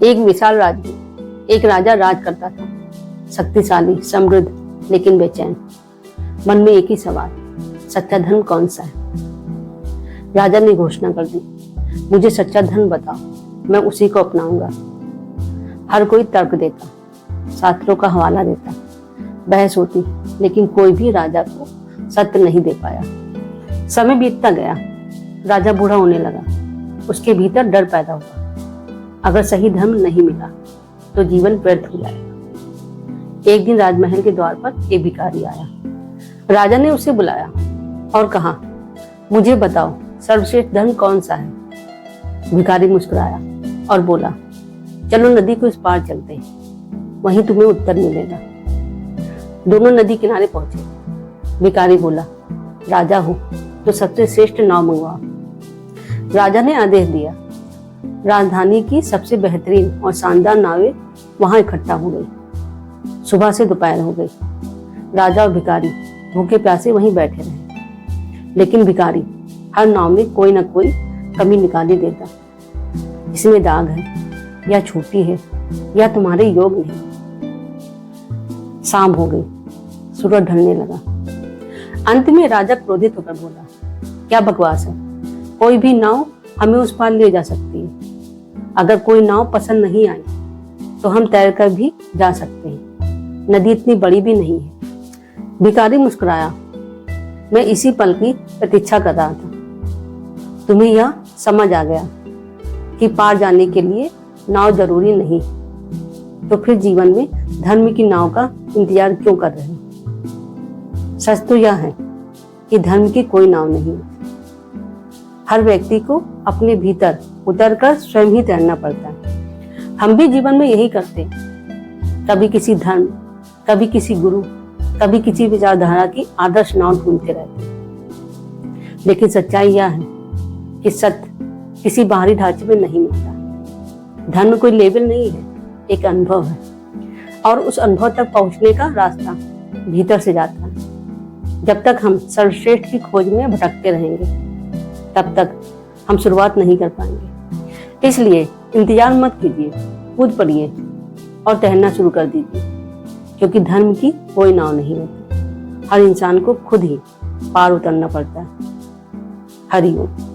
एक विशाल राज्य में एक राजा राज करता था, शक्तिशाली, समृद्ध, लेकिन बेचैन। मन में एक ही सवाल, सच्चा धन कौन सा है? राजा ने घोषणा कर दी, मुझे सच्चा धन बताओ, मैं उसी को अपनाऊंगा। हर कोई तर्क देता, शास्त्रों का हवाला देता, बहस होती, लेकिन कोई भी राजा को सत्य नहीं दे पाया। समय बीतता गया, राजा बूढ़ा होने लगा। उसके भीतर डर पैदा हुआ, अगर सही धर्म नहीं मिला तो जीवन व्यर्थ हो जाएगा। एक दिन राजमहल के द्वार पर एक भिखारी आया। राजा ने उसे बुलाया और कहा, मुझे बताओ सर्वश्रेष्ठ धन कौन सा है? भिखारी मुस्कुराया और बोला, चलो नदी को इस पार चलते हैं, वहीं तुम्हें उत्तर मिलेगा। दोनों नदी किनारे पहुंचे। भिखारी बोला, राजा हो तो सबसे श्रेष्ठ नाव मंगवाओ। राजा ने आदेश दिया। राजधानी की सबसे बेहतरीन और शानदार नावें वहां इकट्ठा हो गई। सुबह से दोपहर हो गई। राजा और भिखारी भूखे प्यासे वहीं बैठे रहे, लेकिन भिखारी हर नाव में कोई न कोई कमी निकाल ही देता। इसमें दाग है, या छोटी है, या तुम्हारे योग नहीं। शाम हो गई, सूरज ढलने लगा। अंत में राजा क्रोधित होकर बोला, क्या बकवास है, कोई भी नाव हमें उस पार ले जा सकती है। अगर कोई नाव पसंद नहीं आई तो हम तैर कर भी जा सकते हैं, नदी इतनी बड़ी भी नहीं है। भिखारी मुस्कुराया, मैं इसी पल की प्रतीक्षा कर रहा था। तुम्हें यह समझ आ गया कि पार जाने के लिए नाव जरूरी नहीं, तो फिर जीवन में धर्म की नाव का इंतजार क्यों कर रहे हो? सच तो यह है कि धर्म की कोई नाव नहीं है। हर व्यक्ति को अपने भीतर उतरकर स्वयं ही तैरना पड़ता है। हम भी जीवन में यही करते हैं, कभी किसी धर्म, कभी किसी गुरु, कभी किसी विचारधारा की आदर्श नाव ढूंढते रहते हैं। लेकिन सच्चाई यह है कि सत्य किसी बाहरी ढांचे में नहीं मिलता। धर्म कोई लेबल नहीं है, एक अनुभव है, और उस अनुभव तक पहुंचने का रास्ता भीतर से जाता है। जब तक हम सर्वश्रेष्ठ की खोज में भटकते रहेंगे, तब तक हम शुरुआत नहीं कर पाएंगे। इसलिए इंतजार मत कीजिए, कूद पड़िए और तैरना शुरू कर दीजिए, क्योंकि धर्म की कोई नाव नहीं होती। हर इंसान को खुद ही पार उतरना पड़ता है। हरि ओम।